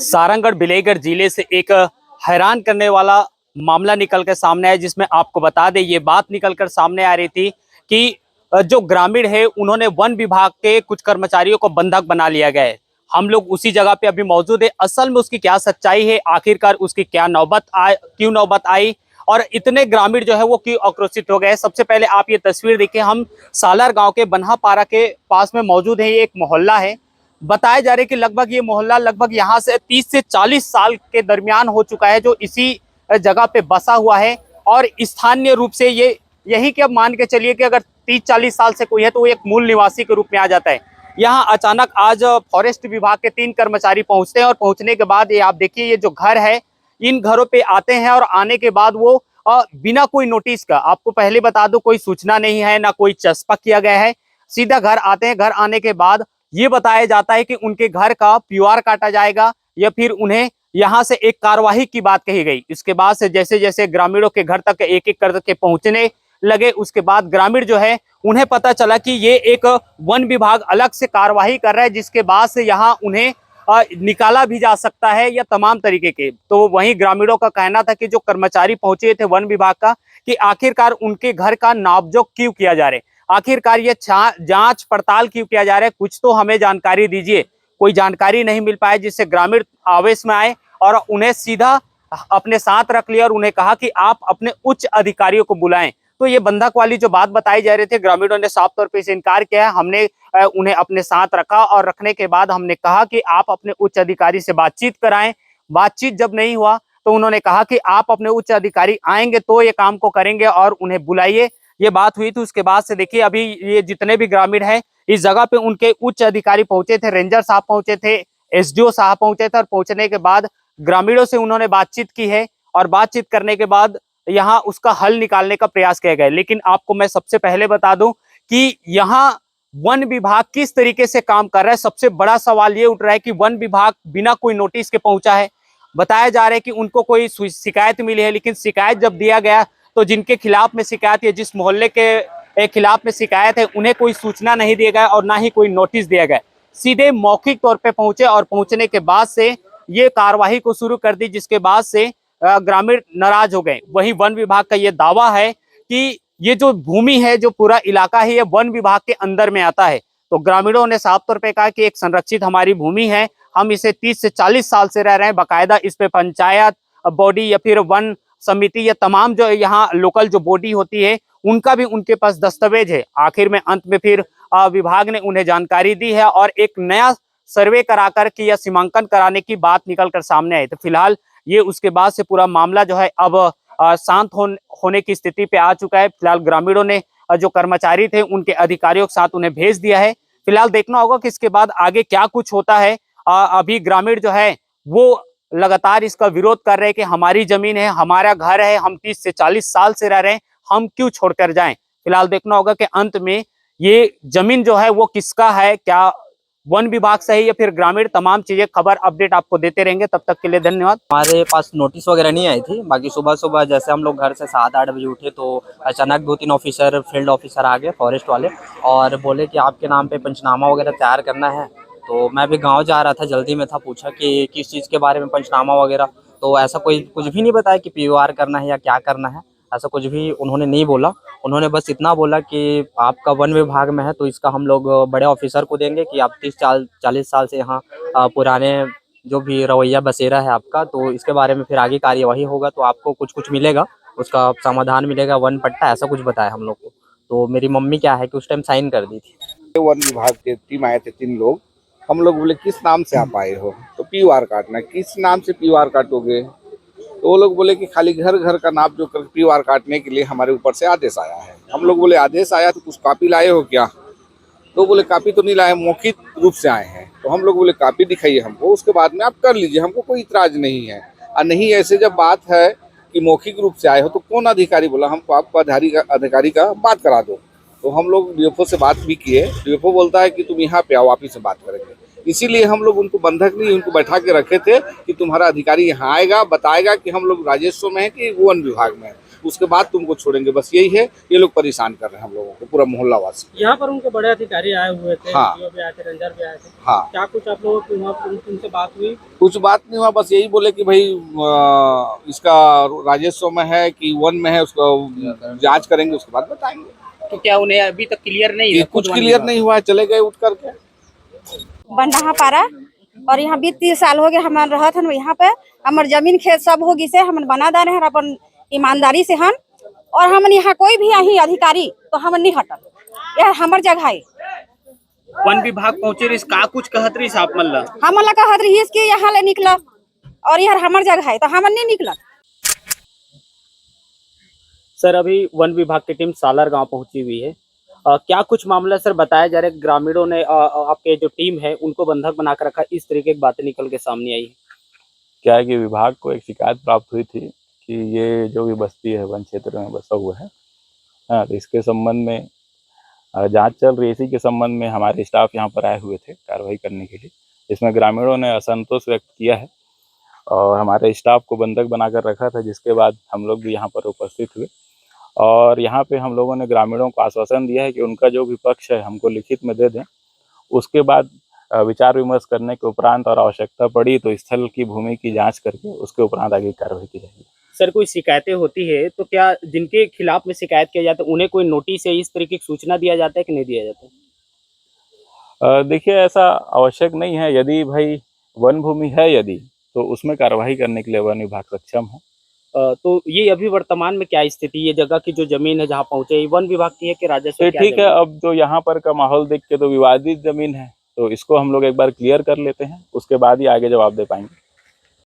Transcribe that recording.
सारंगढ़ बिलेगढ़ जिले से एक हैरान करने वाला मामला निकल कर सामने आया, जिसमें आपको बता दें ये बात निकल कर सामने आ रही थी कि जो ग्रामीण है उन्होंने वन विभाग के कुछ कर्मचारियों को बंधक बना लिया गया है। हम लोग उसी जगह पे अभी मौजूद है। असल में उसकी क्या सच्चाई है, आखिरकार उसकी क्या क्यों नौबत आई और इतने ग्रामीण जो है वो क्यों आक्रोशित हो गए। सबसे पहले आप ये तस्वीर देखिए, हम सालार गांव के बनहापारा के पास में मौजूद है। ये एक मोहल्ला है। बताया जा रहा है कि लगभग ये मोहल्ला लगभग यहाँ से 30 से 40 साल के दरमियान हो चुका है, जो इसी जगह पे बसा हुआ है। और स्थानीय रूप से ये यही कि अब मान के चलिए कि अगर 30-40 साल से कोई है तो वो एक मूल निवासी के रूप में आ जाता है। यहाँ अचानक आज फॉरेस्ट विभाग के 3 कर्मचारी पहुंचते हैं और पहुंचने के बाद ये आप देखिए, ये जो घर है, इन घरों पे आते हैं और आने के बाद वो बिना कोई नोटिस का, आपको पहले बता दो, कोई सूचना नहीं है, ना कोई चस्पा किया गया है, सीधा घर आते हैं। घर आने के बाद ये बताया जाता है कि उनके घर का पीआर काटा जाएगा या फिर उन्हें यहाँ से एक कार्यवाही की बात कही गई। इसके बाद से जैसे जैसे ग्रामीणों के घर तक एक एक करके पहुंचने लगे, उसके बाद ग्रामीण जो है उन्हें पता चला कि ये एक वन विभाग अलग से कार्यवाही कर रहा है, जिसके बाद से यहाँ उन्हें निकाला भी जा सकता है या तमाम तरीके के। तो वहीं ग्रामीणों का कहना था कि जो कर्मचारी पहुंचे थे वन विभाग का, कि आखिरकार उनके घर का नापजोख क्यों किया जा रहा है, आखिरकार ये जांच पड़ताल क्यों किया जा रहा है, कुछ तो हमें जानकारी दीजिए। कोई जानकारी नहीं मिल पाया, जिससे ग्रामीण आवेश में आए और उन्हें सीधा अपने साथ रख लिया और उन्हें कहा कि आप अपने उच्च अधिकारियों को बुलाएं। तो ये बंधक वाली जो बात बताई जा रही थी, ग्रामीणों ने साफ तौर पे इसे इनकार किया है। हमने उन्हें अपने साथ रखा और रखने के बाद हमने कहा कि आप अपने उच्च अधिकारी से बातचीत कराएं। बातचीत जब नहीं हुआ तो उन्होंने कहा कि आप अपने उच्च अधिकारी आएंगे तो ये काम को करेंगे और उन्हें बुलाइए। ये बात हुई थी। उसके बाद से देखिए, अभी ये जितने भी ग्रामीण हैं इस जगह पे उनके उच्च अधिकारी पहुंचे थे, रेंजर साहब पहुंचे थे, एसडीओ साहब पहुंचे थे और पहुंचने के बाद ग्रामीणों से उन्होंने बातचीत की है और बातचीत करने के बाद यहाँ उसका हल निकालने का प्रयास किया गया। लेकिन आपको मैं सबसे पहले बता दूं कि यहाँ वन विभाग किस तरीके से काम कर रहा है। सबसे बड़ा सवाल ये उठ रहा है कि वन विभाग बिना कोई नोटिस के पहुंचा है। बताया जा रहा है कि उनको कोई शिकायत मिली है, लेकिन शिकायत जब दिया गया तो जिनके खिलाफ में शिकायत है, जिस मोहल्ले के खिलाफ में शिकायत है, उन्हें कोई सूचना नहीं दिया गया और ना ही कोई नोटिस दिया गया। सीधे मौखिक तौर पे पहुंचे और पहुंचने के बाद से ये कार्यवाही को शुरू कर दी, जिसके बाद से ग्रामीण नाराज हो गए। वहीं वन विभाग का ये दावा है कि ये जो भूमि है, जो पूरा इलाका है, ये वन विभाग के अंदर में आता है। तो ग्रामीणों ने साफ तौर पे कहा कि एक संरक्षित हमारी भूमि है, हम इसे 30 से 40 साल से रह रहे हैं। बाकायदा इस पे पंचायत बॉडी या फिर वन समिति या तमाम जो यहाँ लोकल जो बॉडी होती है उनका भी उनके पास दस्तावेज है। आखिर में अंत में फिर विभाग ने उन्हें जानकारी दी है और एक नया सर्वे करा कर के या सीमांकन कराने की बात निकल कर सामने आई। तो फिलहाल ये उसके बाद से पूरा मामला जो है अब शांत होने की स्थिति पे आ चुका है। फिलहाल ग्रामीणों ने जो कर्मचारी थे उनके अधिकारियों के साथ उन्हें भेज दिया है। फिलहाल देखना होगा कि इसके बाद आगे क्या कुछ होता है। अभी ग्रामीण जो है वो लगातार इसका विरोध कर रहे हैं कि हमारी जमीन है, हमारा घर है, हम 30 से 40 साल से रह रहे हैं, हम क्यों छोड़कर जाएं। फिलहाल देखना होगा कि अंत में ये जमीन जो है वो किसका है, क्या वन विभाग से है या फिर ग्रामीण। तमाम चीजें खबर अपडेट आपको देते रहेंगे। तब तक के लिए धन्यवाद। हमारे पास नोटिस वगैरह नहीं आई थी। बाकी सुबह सुबह जैसे हम लोग घर से 7-8 बजे उठे तो अचानक 2-3 ऑफिसर, फील्ड ऑफिसर आ गए, फॉरेस्ट वाले, और बोले कि आपके नाम पे पंचनामा वगैरह तैयार करना है। तो मैं भी गांव जा रहा था, जल्दी में था, पूछा कि किस चीज़ के बारे में पंचनामा वगैरह। तो ऐसा कोई कुछ भी नहीं बताया कि पीओआर करना है या क्या करना है, ऐसा कुछ भी उन्होंने नहीं बोला। उन्होंने बस इतना बोला कि आपका वन विभाग में है तो इसका हम लोग बड़े ऑफिसर को देंगे कि आप 30-40 साल से यहाँ पुराने जो भी रवैया बसेरा है आपका, तो इसके बारे में फिर आगे कार्यवाही होगा तो आपको कुछ कुछ मिलेगा, उसका समाधान मिलेगा, वन पट्टा, ऐसा कुछ बताया हम लोग को। तो मेरी मम्मी क्या है कि उस टाइम साइन कर दी थी। वन विभाग के टीम आए थे 3 लोग। हम लोग बोले किस नाम से आप आए हो, तो पीओआर काटना। किस नाम से पीओआर काटोगे, तो वो लोग बोले कि खाली घर घर का नाप जो कर पीओआर काटने के लिए हमारे ऊपर से आदेश आया है। हम लोग बोले आदेश आया तो कुछ कॉपी लाए हो क्या, तो बोले कॉपी तो नहीं लाए, मौखिक रूप से आए हैं। तो हम लोग बोले कॉपी दिखाइए हमको, उसके बाद में आप कर लीजिए, हमको कोई इतराज नहीं है। और नहीं ऐसे जब बात है कि मौखिक रूप से आए हो तो कौन अधिकारी बोला हमको आपको अधिकारी का बात करा दो। तो हम लोग डीएफओ से बात भी किए। डीएफओ बोलता है कि तुम यहाँ पे आओ, ऑफिस से बात करेंगे। इसीलिए हम लोग उनको बंधक नहीं, उनको बैठा के रखे थे कि तुम्हारा अधिकारी यहाँ आएगा, बताएगा कि हम लोग राजस्व में है कि वन विभाग में है। उसके बाद तुमको छोड़ेंगे। बस यही है, ये लोग परेशान कर रहे हैं हम लोगों को, पूरा मोहल्ला वासी। यहाँ पर उनके बड़े अधिकारी आए हुए थे, हाँ। DO भी आए थे, रेंजर भी आए थे। हाँ, क्या कुछ आप लोगों की वहाँ पर उनसे बात हुई? कुछ बात नहीं हुआ, बस यही बोले कि भाई इसका राजस्व में है कि वन में है, उसको जांच करेंगे, उसके बाद बताएंगे। तो क्या उन्हें अभी तक क्लियर नहीं ये है? कुछ क्लियर नहीं हुआ है, चले गए उठ करके। बंडहा पारा और यहाँ 20-30 साल हो गए हमारे रहत हन यहाँ पे। हमार जमीन खेत सब होगी से हम बना दे रहे हैं अपन ईमानदारी से हन। और हमन यहाँ कोई भी आई अधिकारी तो हमन नहीं हटल, यह हमार जगह है। वन विभाग पहुंचे रिस का कुछ कहत रही आप मन ला? हमन ला कहत रही कि यहाँ ले निकला और यह हमार जगह है तो हमन नहीं निकला। सर अभी वन विभाग की टीम सालार गांव पहुंची हुई है। क्या कुछ मामला सर बताया जा रहा है? ग्रामीणों ने आपके जो टीम है उनको बंधक बनाकर रखा, इस तरीके की बातें निकल के सामने आई है। क्या है कि विभाग को एक शिकायत प्राप्त हुई थी कि ये जो भी बस्ती है वन क्षेत्र में बसा हुआ है, हाँ, तो इसके संबंध में जांच चल रही है। इसी के संबंध में हमारे स्टाफ यहाँ पर आए हुए थे कार्रवाई करने के लिए। इसमें ग्रामीणों ने असंतोष व्यक्त किया है और हमारे स्टाफ को बंधक बनाकर रखा था, जिसके बाद हम लोग भी यहाँ पर उपस्थित हुए और यहाँ पे हम लोगों ने ग्रामीणों को आश्वासन दिया है कि उनका जो भी पक्ष है हमको लिखित में दे दें। उसके बाद विचार विमर्श करने के उपरांत और आवश्यकता पड़ी तो स्थल की भूमि की जांच करके उसके उपरांत आगे कार्रवाई की जाएगी। सर कोई शिकायतें होती है तो क्या जिनके खिलाफ में शिकायत किया जाता है उन्हें कोई नोटिस या इस तरीके की सूचना दिया जाता है कि नहीं दिया जाता? देखिए, ऐसा आवश्यक नहीं है। यदि भाई वन भूमि है यदि, तो उसमें कार्रवाई करने के लिए वन विभाग सक्षम है। तो ये अभी वर्तमान में क्या स्थिति, ये जगह की जो जमीन है जहाँ पहुंचे, ये वन विभाग की है कि राजस्व? तो क्या ठीक है, जमीन अब जो यहाँ पर का माहौल देख के तो विवादित जमीन है, तो इसको हम लोग एक बार क्लियर कर लेते हैं, उसके बाद ही आगे जवाब दे पाएंगे।